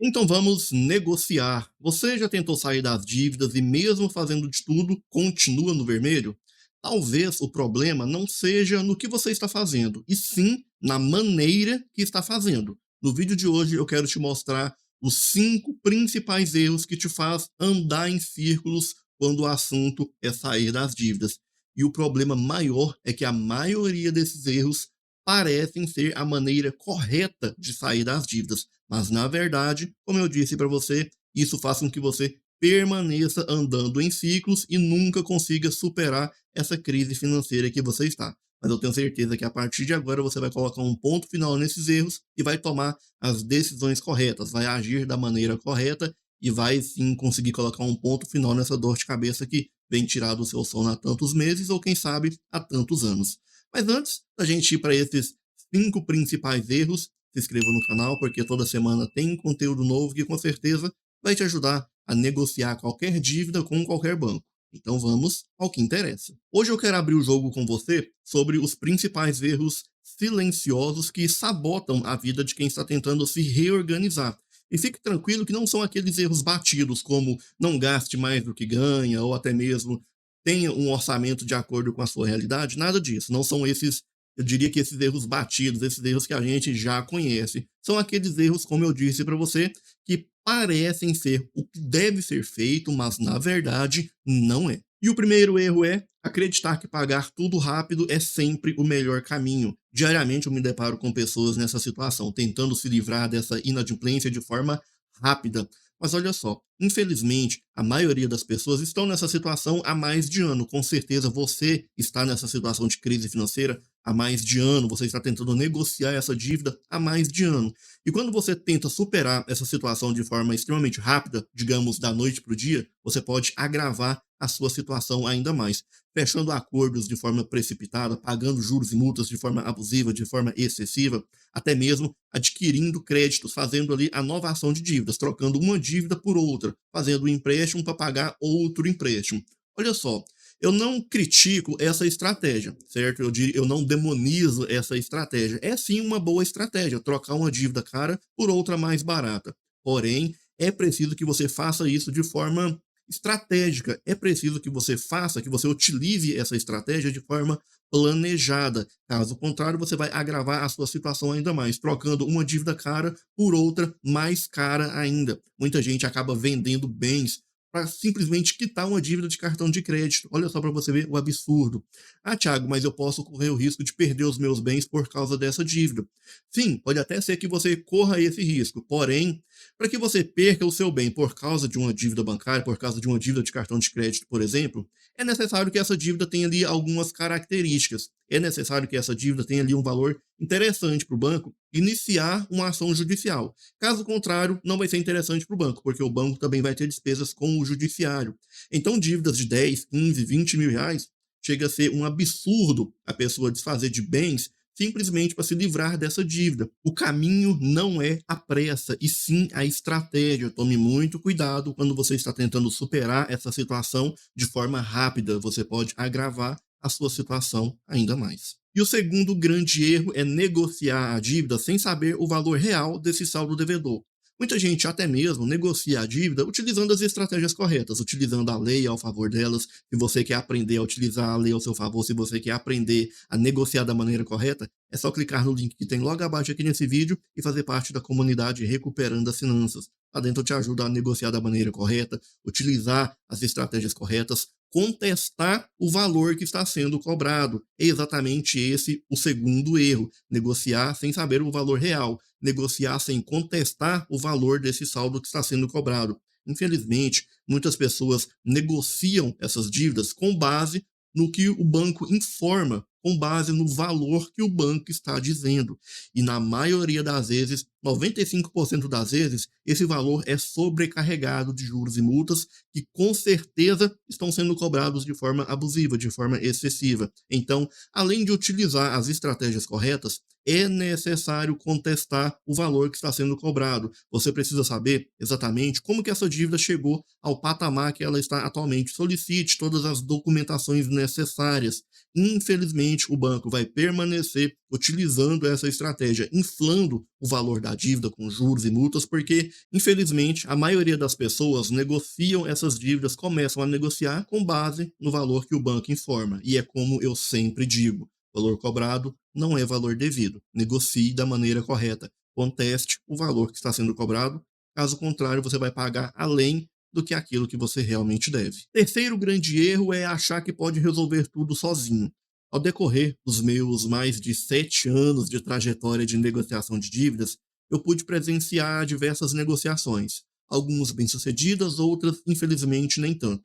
Então vamos negociar. Você já tentou sair das dívidas e mesmo fazendo de tudo, continua no vermelho? Talvez o problema não seja no que você está fazendo, e sim na maneira que está fazendo. No vídeo de hoje eu quero te mostrar os 5 principais erros que te faz andar em círculos quando o assunto é sair das dívidas. E o problema maior é que a maioria desses erros parecem ser a maneira correta de sair das dívidas. Mas, na verdade, como eu disse para você, isso faz com que você permaneça andando em ciclos e nunca consiga superar essa crise financeira que você está. Mas eu tenho certeza que a partir de agora você vai colocar um ponto final nesses erros e vai tomar as decisões corretas, vai agir da maneira correta e vai sim conseguir colocar um ponto final nessa dor de cabeça que vem tirar do seu sono há tantos meses ou quem sabe há tantos anos. Mas antes da gente ir para esses 5 principais erros, se inscreva no canal, porque toda semana tem conteúdo novo que com certeza vai te ajudar a negociar qualquer dívida com qualquer banco. Então vamos ao que interessa. Hoje eu quero abrir o jogo com você sobre os principais erros silenciosos que sabotam a vida de quem está tentando se reorganizar. E fique tranquilo que não são aqueles erros batidos, como não gaste mais do que ganha, ou até mesmo tenha um orçamento de acordo com a sua realidade, nada disso. Não são esses, eu diria que esses erros batidos, esses erros que a gente já conhece. São aqueles erros, como eu disse para você, que parecem ser o que deve ser feito, mas na verdade não é. E o primeiro erro é acreditar que pagar tudo rápido é sempre o melhor caminho. Diariamente eu me deparo com pessoas nessa situação, tentando se livrar dessa inadimplência de forma rápida. Mas olha só, infelizmente, a maioria das pessoas estão nessa situação há mais de ano. Com certeza você está nessa situação de crise financeira há mais de ano, você está tentando negociar essa dívida há mais de ano. E quando você tenta superar essa situação de forma extremamente rápida, digamos da noite para o dia, você pode agravar a sua situação ainda mais, fechando acordos de forma precipitada, pagando juros e multas de forma abusiva, de forma excessiva, até mesmo adquirindo créditos, fazendo ali a novação de dívidas, trocando uma dívida por outra, fazendo um empréstimo para pagar outro empréstimo. Olha só, eu não critico essa estratégia, certo? Eu não demonizo essa estratégia. É sim uma boa estratégia, trocar uma dívida cara por outra mais barata. Porém, é preciso que você faça isso de forma estratégica. É preciso que você faça, que você utilize essa estratégia de forma planejada. Caso contrário, você vai agravar a sua situação ainda mais, trocando uma dívida cara por outra mais cara ainda. Muita gente acaba vendendo bens para simplesmente quitar uma dívida de cartão de crédito. Olha só para você ver o absurdo. Ah, Thiago, mas eu posso correr o risco de perder os meus bens por causa dessa dívida. Sim, pode até ser que você corra esse risco, porém, para que você perca o seu bem por causa de uma dívida bancária, por causa de uma dívida de cartão de crédito, por exemplo, é necessário que essa dívida tenha ali algumas características. É necessário que essa dívida tenha ali um valor interessante para o banco iniciar uma ação judicial. Caso contrário, não vai ser interessante para o banco, porque o banco também vai ter despesas com o judiciário. Então, dívidas de 10, 15, 20 mil reais chega a ser um absurdo a pessoa desfazer de bens simplesmente para se livrar dessa dívida. O caminho não é a pressa, e sim a estratégia. Tome muito cuidado quando você está tentando superar essa situação de forma rápida. Você pode agravar a sua situação ainda mais. E o segundo grande erro é negociar a dívida sem saber o valor real desse saldo devedor. Muita gente até mesmo negocia a dívida utilizando as estratégias corretas, utilizando a lei ao favor delas. Se você quer aprender a utilizar a lei ao seu favor, se você quer aprender a negociar da maneira correta, é só clicar no link que tem logo abaixo aqui nesse vídeo e fazer parte da comunidade Recuperando as Finanças. Lá dentro eu te ajudo a negociar da maneira correta, utilizar as estratégias corretas, contestar o valor que está sendo cobrado. É exatamente esse o segundo erro: negociar sem saber o valor real, negociar sem contestar o valor desse saldo que está sendo cobrado. Infelizmente, muitas pessoas negociam essas dívidas com base no que o banco informa, com base no valor que o banco está dizendo. E na maioria das vezes, 95% das vezes, esse valor é sobrecarregado de juros e multas que com certeza estão sendo cobrados de forma abusiva, de forma excessiva. Então, além de utilizar as estratégias corretas, é necessário contestar o valor que está sendo cobrado. Você precisa saber exatamente como que essa dívida chegou ao patamar que ela está atualmente. Solicite todas as documentações necessárias. Infelizmente, o banco vai permanecer utilizando essa estratégia, inflando o valor da dívida com juros e multas, porque, infelizmente, a maioria das pessoas negociam essas dívidas, começam a negociar com base no valor que o banco informa. E é como eu sempre digo: valor cobrado não é valor devido. Negocie da maneira correta. Conteste o valor que está sendo cobrado. Caso contrário, você vai pagar além do que aquilo que você realmente deve. Terceiro grande erro é achar que pode resolver tudo sozinho. Ao decorrer dos meus mais de 7 anos de trajetória de negociação de dívidas, eu pude presenciar diversas negociações, algumas bem-sucedidas, outras, infelizmente, nem tanto.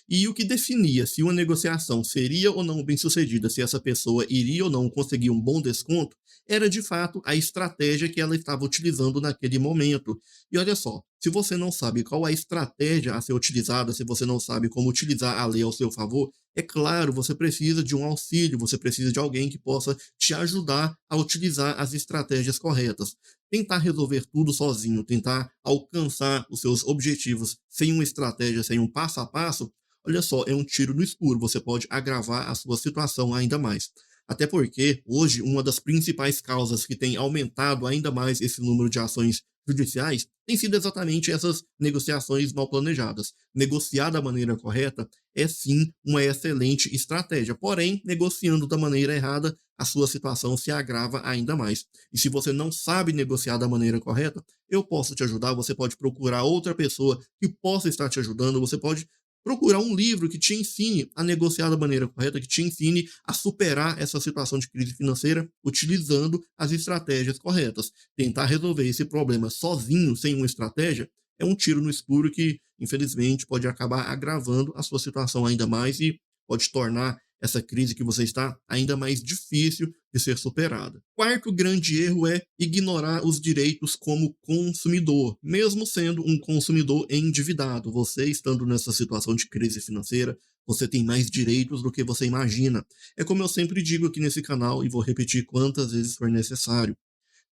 E o que definia se uma negociação seria ou não bem-sucedida, se essa pessoa iria ou não conseguir um bom desconto, era de fato a estratégia que ela estava utilizando naquele momento. E olha só, se você não sabe qual a estratégia a ser utilizada, se você não sabe como utilizar a lei ao seu favor, é claro, você precisa de um auxílio, você precisa de alguém que possa te ajudar a utilizar as estratégias corretas. Tentar resolver tudo sozinho, tentar alcançar os seus objetivos sem uma estratégia, sem um passo a passo, olha só, é um tiro no escuro. Você pode agravar a sua situação ainda mais. Até porque, hoje, uma das principais causas que tem aumentado ainda mais esse número de ações judiciais tem sido exatamente essas negociações mal planejadas. Negociar da maneira correta é sim uma excelente estratégia, porém, negociando da maneira errada, a sua situação se agrava ainda mais. E se você não sabe negociar da maneira correta, eu posso te ajudar. Você pode procurar outra pessoa que possa estar te ajudando, você pode procurar um livro que te ensine a negociar da maneira correta, que te ensine a superar essa situação de crise financeira utilizando as estratégias corretas. Tentar resolver esse problema sozinho, sem uma estratégia, é um tiro no escuro que, infelizmente, pode acabar agravando a sua situação ainda mais e pode tornar essa crise que você está ainda mais difícil de ser superada. Quarto grande erro é ignorar os direitos como consumidor, mesmo sendo um consumidor endividado. Você estando nessa situação de crise financeira, você tem mais direitos do que você imagina. É como eu sempre digo aqui nesse canal e vou repetir quantas vezes for necessário.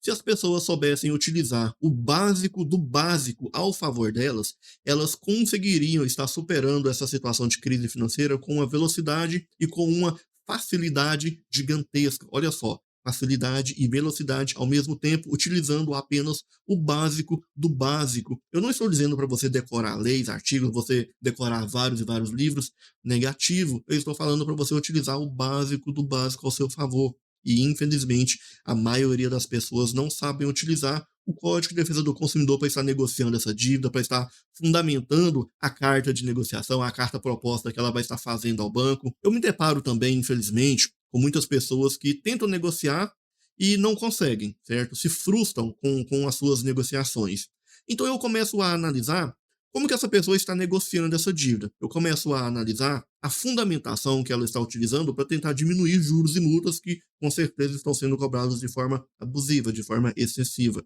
Se as pessoas soubessem utilizar o básico do básico ao favor delas, elas conseguiriam estar superando essa situação de crise financeira com uma velocidade e com uma facilidade gigantesca. Olha só, facilidade e velocidade ao mesmo tempo, utilizando apenas o básico do básico. Eu não estou dizendo para você decorar leis, artigos, você decorar vários e vários livros, negativo. Eu estou falando para você utilizar o básico do básico ao seu favor. E, infelizmente, a maioria das pessoas não sabem utilizar o Código de Defesa do Consumidor para estar negociando essa dívida, para estar fundamentando a carta de negociação, a carta proposta que ela vai estar fazendo ao banco. Eu me deparo também, infelizmente, com muitas pessoas que tentam negociar e não conseguem, certo? Se frustram com as suas negociações. Então eu começo a analisar como que essa pessoa está negociando essa dívida. Eu começo a analisar a fundamentação que ela está utilizando para tentar diminuir juros e multas que, com certeza, estão sendo cobrados de forma abusiva, de forma excessiva.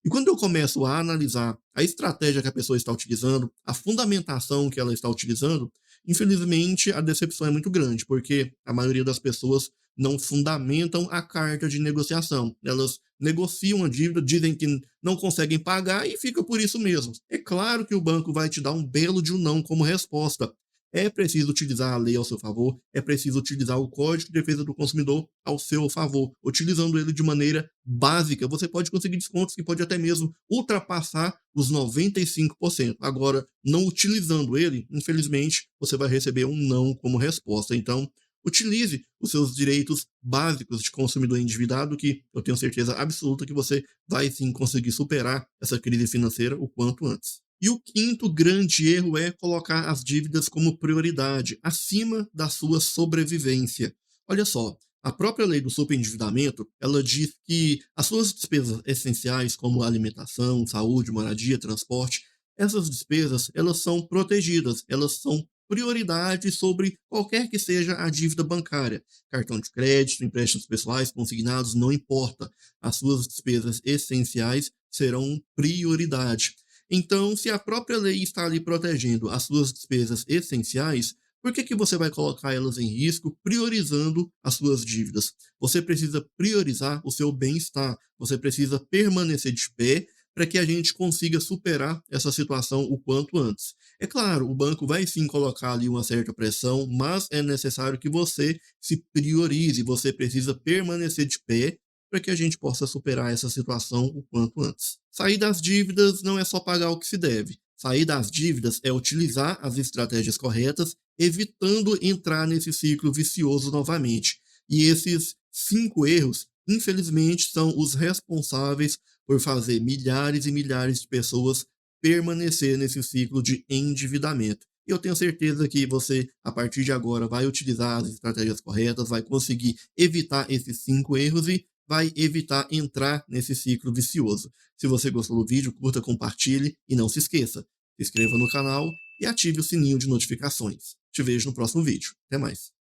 E quando eu começo a analisar a estratégia que a pessoa está utilizando, a fundamentação que ela está utilizando, infelizmente a decepção é muito grande, porque a maioria das pessoas não fundamentam a carta de negociação. Elas negociam a dívida, dizem que não conseguem pagar e fica por isso mesmo. É claro que o banco vai te dar um belo de um não como resposta. É preciso utilizar a lei ao seu favor, é preciso utilizar o Código de Defesa do Consumidor ao seu favor. Utilizando ele de maneira básica, você pode conseguir descontos que pode até mesmo ultrapassar os 95%. Agora, não utilizando ele, infelizmente, você vai receber um não como resposta. Então, utilize os seus direitos básicos de consumidor endividado, que eu tenho certeza absoluta que você vai sim conseguir superar essa crise financeira o quanto antes. E o quinto grande erro é colocar as dívidas como prioridade, acima da sua sobrevivência. Olha só, a própria lei do superendividamento, ela diz que as suas despesas essenciais, como alimentação, saúde, moradia, transporte, essas despesas, elas são protegidas, elas são prioridade sobre qualquer que seja a dívida bancária. Cartão de crédito, empréstimos pessoais, consignados, não importa. As suas despesas essenciais serão prioridade. Então, se a própria lei está ali protegendo as suas despesas essenciais, por que você vai colocar elas em risco priorizando as suas dívidas? Você precisa priorizar o seu bem-estar, você precisa permanecer de pé para que a gente consiga superar essa situação o quanto antes. É claro, o banco vai sim colocar ali uma certa pressão, mas é necessário que você se priorize, você precisa permanecer de pé para que a gente possa superar essa situação o quanto antes. Sair das dívidas não é só pagar o que se deve. Sair das dívidas é utilizar as estratégias corretas, evitando entrar nesse ciclo vicioso novamente. E esses 5 erros, infelizmente, são os responsáveis por fazer milhares e milhares de pessoas permanecer nesse ciclo de endividamento. E eu tenho certeza que você, a partir de agora, vai utilizar as estratégias corretas, vai conseguir evitar esses 5 erros e vai evitar entrar nesse ciclo vicioso. Se você gostou do vídeo, curta, compartilhe e não se esqueça, se inscreva no canal e ative o sininho de notificações. Te vejo no próximo vídeo. Até mais.